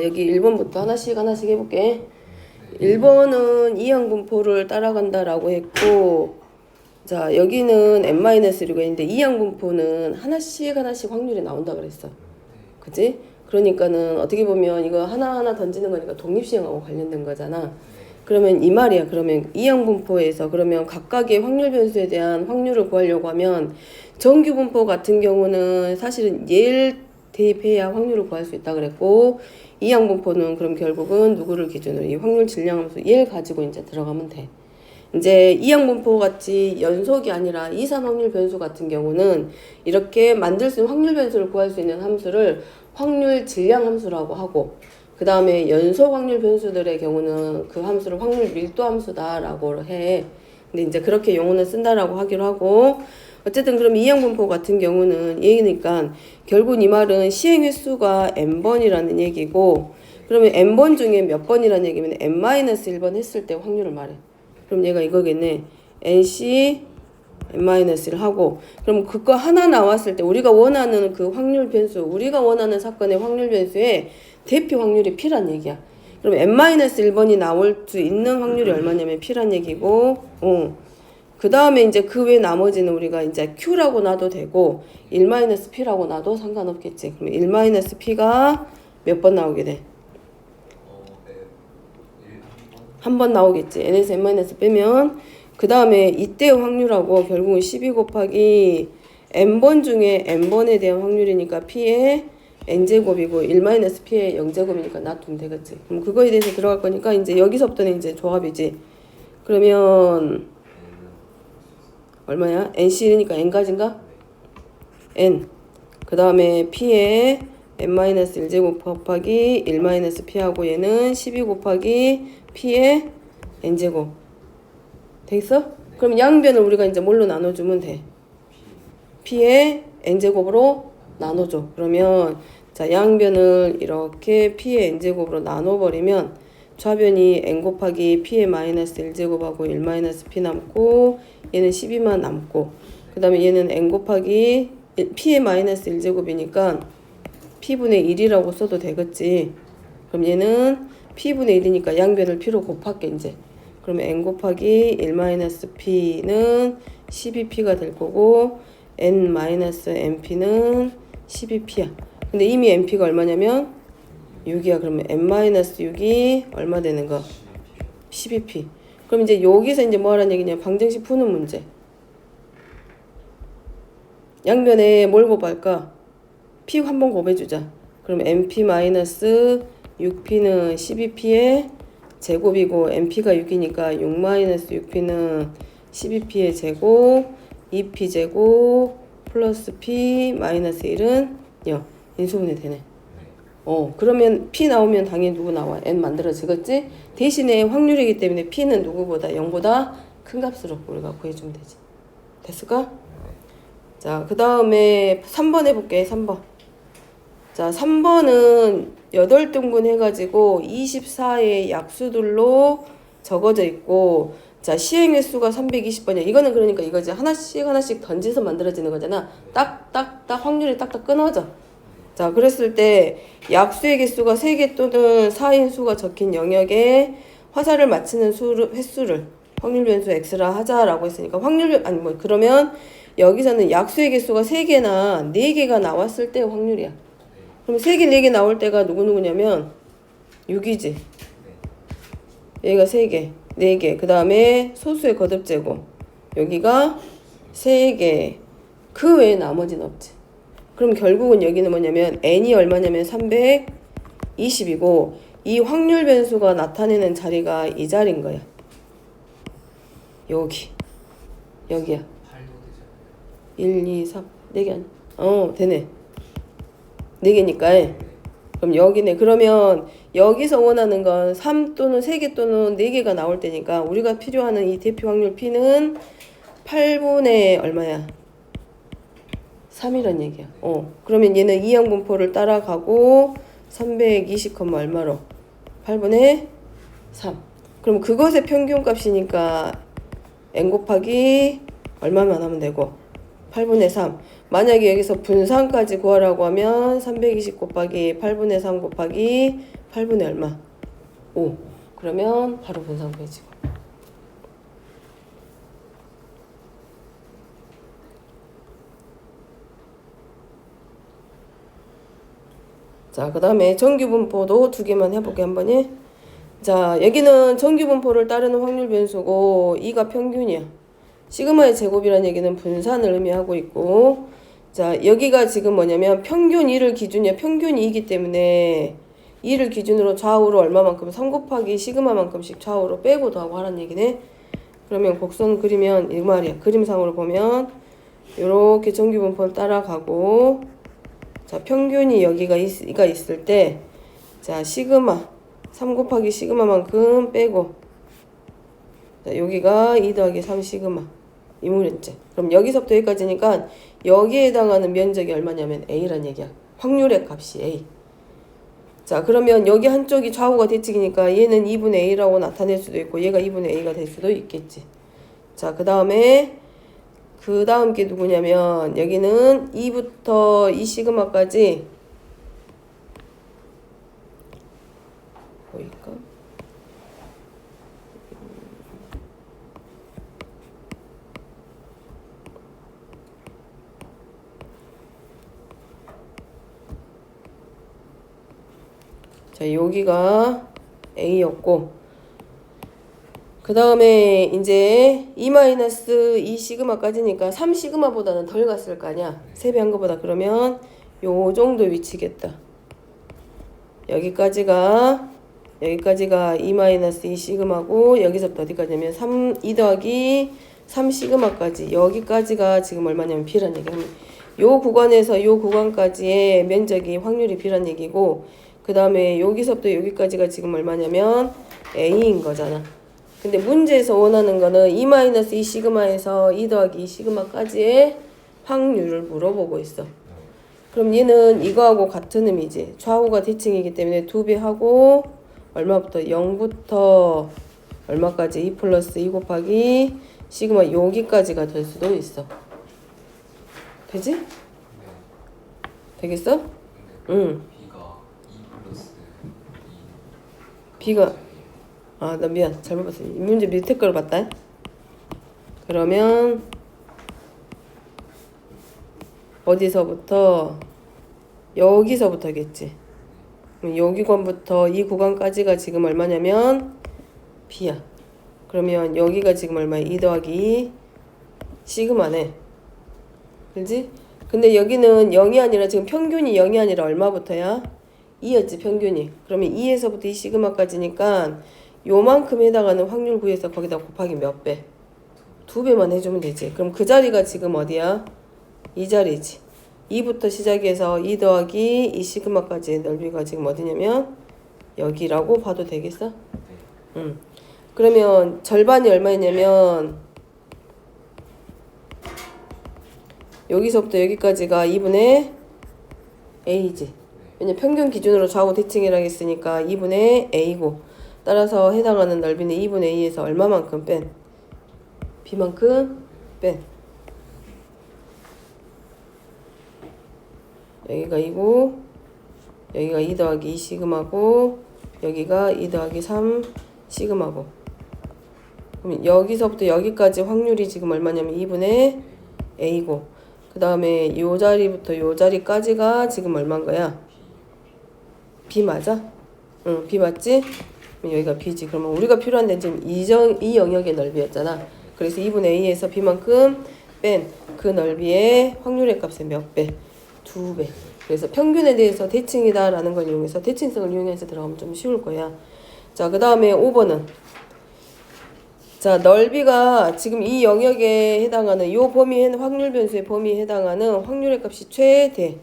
여기 1번부터 하나씩 해볼게. 1번은 이항분포를 따라간다라고 했고, 자 여기는 n-1가 있는데 이항분포는 하나씩 확률이 나온다 그랬어. 그치? 그러니까는 어떻게 보면 이거 하나하나 던지는 거니까 독립시행하고 관련된 거잖아. 그러면 이 말이야. 그러면 이항분포에서 그러면 각각의 확률 변수에 대한 확률을 구하려고 하면 정규분포 같은 경우는 사실은 얘를 대입해야 확률을 구할 수 있다 그랬고, 이항분포는 그럼 결국은 누구를 기준으로 이 확률 질량함수 얘를 가지고 이제 들어가면 돼. 이제 이항분포 같이 연속이 아니라 이산 확률 변수 같은 경우는 이렇게 만들 수 있는 확률 변수를 구할 수 있는 함수를 확률 질량 함수라고 하고, 그 다음에 연속 확률 변수들의 경우는 그 함수를 확률 밀도 함수다라고 해. 근데 이제 그렇게 용어는 쓴다라고 하기로 하고, 어쨌든 그럼 이항분포 같은 경우는 얘기니까 결국 이 말은 시행 횟수가 n번이라는 얘기고, 그러면 n번 중에 몇 번이라는 얘기면 n-1번 했을 때 확률을 말해. 그럼 얘가 이거겠네. nc n-1를 하고, 그럼 그거 하나 나왔을 때 우리가 원하는 그 확률 변수, 우리가 원하는 사건의 확률 변수의 대표 확률이 p란 얘기야. 그럼 n-1번이 나올 수 있는 확률이 얼마냐면 p란 얘기고, 그 다음에 이제 그 외 나머지는 우리가 이제 q라고 놔도 되고 1-p라고 놔도 상관없겠지. 그럼 1-p가 몇 번 나오게 돼? 한 번 나오겠지. n에서 n- 빼면. 그 다음에 이때의 확률하고 결국은 12 곱하기 n번 중에 n번에 대한 확률이니까 p의 n제곱이고 1-p의 0제곱이니까 놔두면 되겠지. 그럼 그거에 대해서 들어갈 거니까 이제 여기서부터는 이제 조합이지. 그러면 얼마야? nc니까 n까지인가? n. 그 다음에 p의 n-1제곱 곱하기 1-p하고 얘는 12 곱하기 p의 n제곱. 되겠어? 그럼 양변을 우리가 이제 뭘로 나눠주면 돼? p의 n제곱으로 나눠줘. 그러면 자 양변을 이렇게 p의 n제곱으로 나눠버리면 좌변이 n 곱하기 p의 -1제곱하고 1-p 남고, 얘는 12만 남고, 그 다음에 얘는 n 곱하기 p의 -1제곱이니까 p분의 1이라고 써도 되겠지. 그럼 얘는 p분의 1이니까 양변을 p로 곱할게 이제. 그러면 n 곱하기 1-p는 12p가 될 거고, n-np는 12p야. 근데 이미 np가 얼마냐면 6이야. 그러면 n-6이 얼마 되는 거? 12p. 그럼 이제 여기서 이제 뭐 하라는 얘기냐? 방정식 푸는 문제. 양변에 뭘 곱할까? p 한번 곱해주자. 그럼 np-6p는 12p의 제곱이고, np가 6이니까 6-6p는 12p의 제곱, 2p 제곱 플러스 p -1은 0. 인수분해 되네. 그러면 p 나오면 당연히 누구 나와? n 만들어지겠지? 대신에 확률이기 때문에 p는 누구보다 0보다 큰 값으로 우리가 구해주면 되지. 됐을까? 자, 그 다음에 3번 해볼게. 3번. 자, 3번은 8등분 해가지고 24의 약수들로 적어져 있고, 자, 시행 횟수가 320번이야. 이거는 그러니까 이거지. 하나씩 던져서 만들어지는 거잖아. 딱딱딱 확률이 딱딱 끊어져. 자, 그랬을 때 약수의 개수가 3개 또는 4인 수가 적힌 영역에 화살을 맞추는 횟수를 확률 변수 x라 하자라고 했으니까 그러면 여기서는 약수의 개수가 3개나 4개가 나왔을 때 확률이야. 그럼 3개, 4개 나올 때가 누구냐면 6이지. 여기가 3개, 4개. 그 다음에 소수의 거듭제곱. 여기가 3개. 그 외에 나머지는 없지. 그럼 결국은 여기는 뭐냐면 n이 얼마냐면 320이고, 이 확률 변수가 나타내는 자리가 이 자리인 거야. 여기야. 1, 2, 3, 4개 아니야? 되네. 4개니까. 그럼 여기네. 그러면 여기서 원하는 건 3 또는 3개 또는 4개가 나올 때니까 우리가 필요하는 이 대표 확률 p는 8분의 얼마야? 3이란 얘기야. 그러면 얘는 이항분포를 따라가고 320, 얼마로? 8분의 3. 그럼 그것의 평균값이니까 n 곱하기 얼마만 하면 되고 8분의 3. 만약에 여기서 분산까지 구하라고 하면 320 곱하기 8분의 3 곱하기 8분의 얼마? 5. 그러면 바로 분산구해지고. 자, 그 다음에 정규분포도 두 개만 해볼게 한 번에. 자, 여기는 정규분포를 따르는 확률 변수고 2가 평균이야. 시그마의 제곱이라는 얘기는 분산을 의미하고 있고, 자, 여기가 지금 뭐냐면 평균 2를 기준이야. 평균이 2이기 때문에 2를 기준으로 좌우로 얼마만큼 3 곱하기 시그마만큼씩 좌우로 빼고 더하고 하라는 얘기네. 그러면 곡선 그리면 이 말이야. 그림상으로 보면 이렇게 정규분포를 따라가고, 자, 평균이 여기가 있을 때, 자, 시그마 3 곱하기 시그마만큼 빼고, 자, 여기가 2 더하기 3 시그마 이물했지. 그럼 여기서부터 여기까지니까 여기에 해당하는 면적이 얼마냐면 A란 얘기야. 확률의 값이 A. 자, 그러면 여기 한쪽이 좌우가 대칭이니까 얘는 2분의 A라고 나타낼 수도 있고 얘가 2분의 A가 될 수도 있겠지. 자, 그 다음 게 누구냐면 여기는 2부터 2 시그마까지 보일까? 자, 여기가 A였고, 그 다음에 이제 2-2 시그마까지니까 3 시그마보다는 덜 갔을 거 아니야. 3배 한 거보다. 그러면 요 정도 위치겠다. 여기까지가 2-2 시그마고, 여기서부터 어디까지냐면 2 더하기 3 시그마까지. 여기까지가 지금 얼마냐면 B란 얘기야. 요 구간에서 요 구간까지의 면적이 확률이 B란 얘기고, 그 다음에 여기서부터 여기까지가 지금 얼마냐면 A인 거잖아. 근데 문제에서 원하는 거는 2-2 시그마에서 2 더하기 2 시그마까지의 확률을 물어보고 있어. 그럼 얘는 이거하고 같은 의미지. 좌우가 대칭이기 때문에 2배 하고 얼마부터? 0부터 얼마까지? 2 플러스 2 곱하기 시그마 여기까지가 될 수도 있어. 되지? 되겠어? 응. B가 나 미안. 잘못 봤어. 이 문제 밑에 걸 봤다. 그러면 어디서부터? 여기서부터겠지. 여기 구간부터 이 구간까지가 지금 얼마냐면 B야. 그러면 여기가 지금 얼마야? 2 더하기 2 시그마네. 그지? 근데 여기는 0이 아니라 지금 평균이 0이 아니라 얼마부터야? 2였지 평균이. 그러면 2에서부터 2 시그마까지니까 요만큼 해당하는 확률 구해서 거기다 곱하기 몇 배? 2배만 해주면 되지. 그럼 그 자리가 지금 어디야? 이 자리지. 2부터 시작해서 2 더하기 2 시그마까지의 넓이가 지금 어디냐면 여기라고 봐도 되겠어? 응. 그러면 절반이 얼마였냐면 여기서부터 여기까지가 2분의 A지. 왜냐면 평균 기준으로 좌우 대칭이라고 했으니까 2분의 A고, 따라서 해당하는 넓이는 2분의 A에서 얼마만큼 뺀? B만큼 뺀. 여기가 2고 여기가 2 더하기 2 시그마고 여기가 2 더하기 3 시그마고, 그럼 여기서부터 여기까지 확률이 지금 얼마냐면 2분의 A고, 그 다음에 요 자리부터 요 자리까지가 지금 얼마인 거야? B 맞아? 응, B 맞지? 그럼 여기가 B지. 그러면 우리가 필요한 데는 지금 이 영역의 넓이였잖아. 그래서 2분의 A에서 B만큼 뺀 그 넓이의 확률의 값의 몇 배? 2배. 그래서 평균에 대해서 대칭이다 라는 걸 이용해서 대칭성을 이용해서 들어가면 좀 쉬울 거야. 자, 그 다음에 5번은 자, 넓이가 지금 이 영역에 해당하는 요 범위에 확률 변수의 범위에 해당하는 확률의 값이 최대.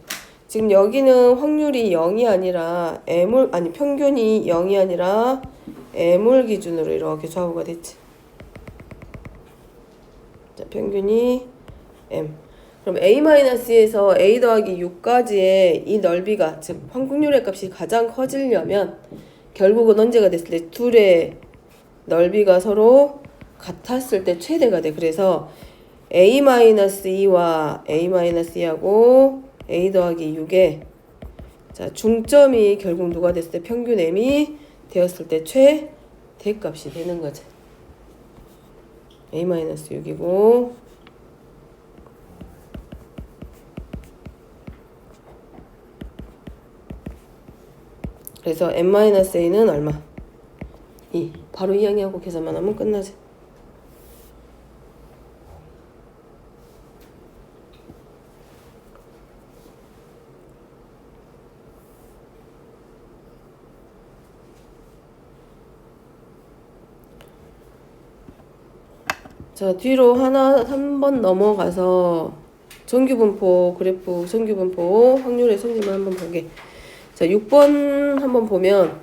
지금 여기는 확률이 0이 아니라 평균이 0이 아니라 M을 기준으로 이렇게 좌우가 됐지. 자, 평균이 M. 그럼 A-에서 A 더하기 6까지의 이 넓이가, 즉 확률의 값이 가장 커지려면 결국은 언제가 됐을 때 둘의 넓이가 서로 같았을 때 최대가 돼. 그래서 A-2와 A-2하고 A 더하기 6에 자, 중점이 결국 누가 됐을 때 평균 m이 되었을 때 최대값이 되는 거죠. a-6이고 그래서 n-a는 얼마? 2. 바로 이항이하고 계산만 하면 끝나지. 자, 뒤로 한 번 넘어가서 정규분포 그래프, 정규분포 확률의 성질만 한번 보게. 자, 6번 한번 보면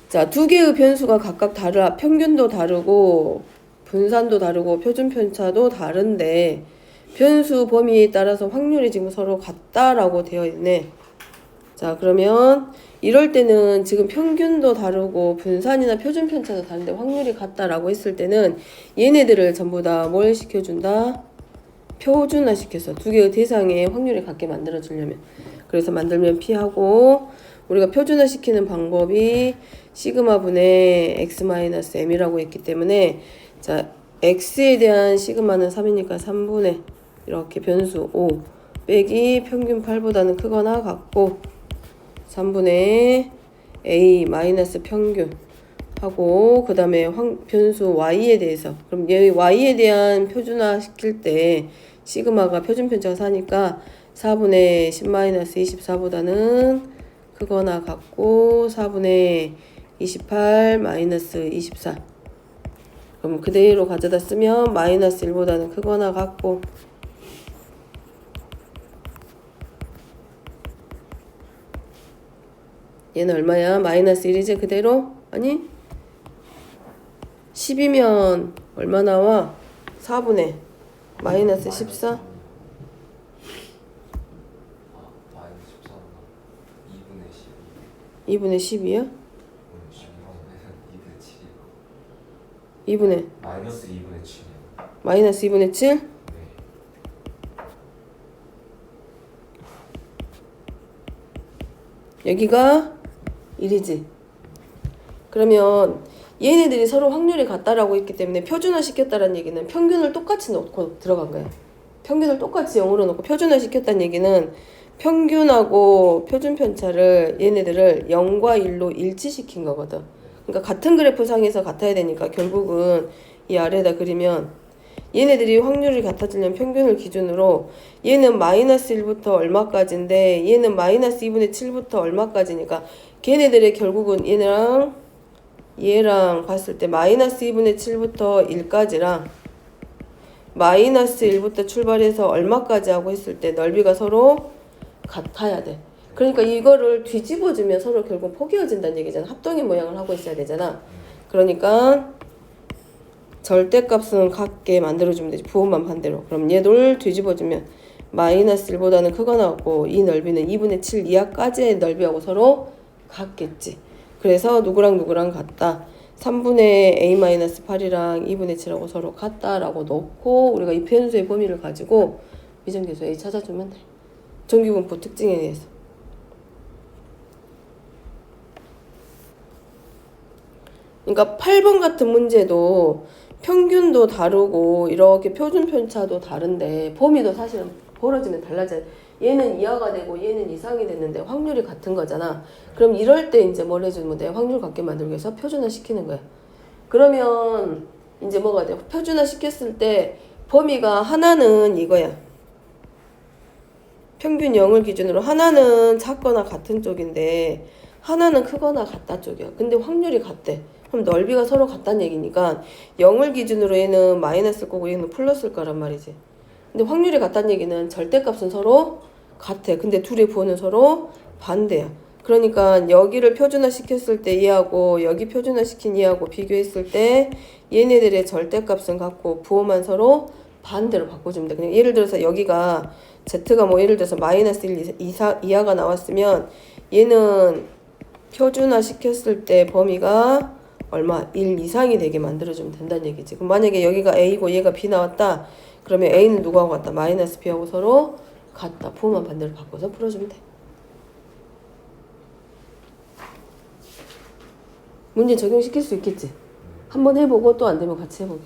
자, 두 개의 변수가 각각 평균도 다르고 분산도 다르고 표준 편차도 다른데 변수 범위에 따라서 확률이 지금 서로 같다라고 되어 있네. 자, 그러면 이럴 때는 지금 평균도 다르고 분산이나 표준 편차도 다른데 확률이 같다라고 했을 때는 얘네들을 전부 다 뭘 시켜준다? 표준화 시켜서 두 개의 대상의 확률이 같게 만들어 주려면 그래서 만들면 P하고 우리가 표준화 시키는 방법이 시그마분의 x-m이라고 했기 때문에 자, x에 대한 시그마는 3이니까 3분의 이렇게 변수 5 빼기 평균 8보다는 크거나 같고 3분의 a 마이너스 평균 하고 그 다음에 변수 y에 대해서 그럼 얘 y에 대한 표준화 시킬 때 시그마가 표준 편차가 4니까 4분의 10-24보다는 크거나 같고 4분의 28 마이너스 24 그럼 그대로 가져다 쓰면 마이너스 1보다는 크거나 같고 얘는 얼마야? 마이너스 1이지 그대로? 아니 10이면 얼마 나와? 4분의 마이너스 14 2분의 12야? 2분의 마이너스 2분의 7이요. 마이너스 2분의 7? 네. 여기가 1이지. 그러면 얘네들이 서로 확률이 같다라고 했기 때문에 표준화 시켰다는 얘기는 평균을 똑같이 놓고 들어간 거야. 평균을 똑같이 0으로 놓고 표준화 시켰다는 얘기는 평균하고 표준 편차를 얘네들을 0과 1로 일치시킨 거거든. 그러니까 같은 그래프 상에서 같아야 되니까 결국은 이 아래에다 그리면 얘네들이 확률이 같아지려면 평균을 기준으로 얘는 마이너스 1부터 얼마까지인데 얘는 마이너스 2분의 7부터 얼마까지니까 걔네들의 결국은 얘랑 봤을 때 마이너스 2분의 7부터 1까지랑 마이너스 1부터 출발해서 얼마까지 하고 했을 때 넓이가 서로 같아야 돼. 그러니까 이거를 뒤집어주면 서로 결국 포개어진다는 얘기잖아. 합동의 모양을 하고 있어야 되잖아. 그러니까 절대값은 같게 만들어주면 되지. 부호만 반대로. 그럼 얘를 뒤집어주면 마이너스 1보다는 크거나 같고 이 넓이는 2분의 7 이하까지의 넓이하고 서로 같겠지. 그래서 누구랑 같다. 3분의 a-8이랑 2분의 7하고 서로 같다라고 놓고 우리가 이 변수의 범위를 가지고 미정계수 A 찾아주면 돼. 정규분포 특징에 의해서. 그러니까 8번 같은 문제도 평균도 다르고 이렇게 표준 편차도 다른데 범위도 사실은 벌어지면 달라져요. 얘는 이하가 되고 얘는 이상이 됐는데 확률이 같은 거잖아. 그럼 이럴 때 이제 뭘 해주면 돼? 확률 같게 만들기 위해서 표준화 시키는 거야. 그러면 이제 뭐가 돼? 표준화 시켰을 때 범위가 하나는 이거야. 평균 0을 기준으로 하나는 작거나 같은 쪽인데 하나는 크거나 같다 쪽이야. 근데 확률이 같대. 그럼 넓이가 서로 같다는 얘기니까 0을 기준으로 얘는 마이너스일 거고 얘는 플러스일 거란 말이지. 근데 확률이 같다는 얘기는 절대값은 서로 같아. 근데 둘의 부호는 서로 반대야. 그러니까 여기를 표준화 시켰을 때 얘하고 여기 표준화 시킨 얘하고 비교했을 때 얘네들의 절대값은 같고 부호만 서로 반대로 바꿔주면 돼. 그냥 예를 들어서 여기가 z가 뭐 예를 들어서 마이너스 1 이하가 나왔으면 얘는 표준화 시켰을 때 범위가 얼마? 1 이상이 되게 만들어주면 된다는 얘기지. 그럼 만약에 여기가 A고 얘가 B 나왔다. 그러면 A는 누구하고 같다? 마이너스 B하고 서로 같다. 부호만 반대로 바꿔서 풀어주면 돼. 문제 적용시킬 수 있겠지. 한번 해보고 또 안 되면 같이 해보게.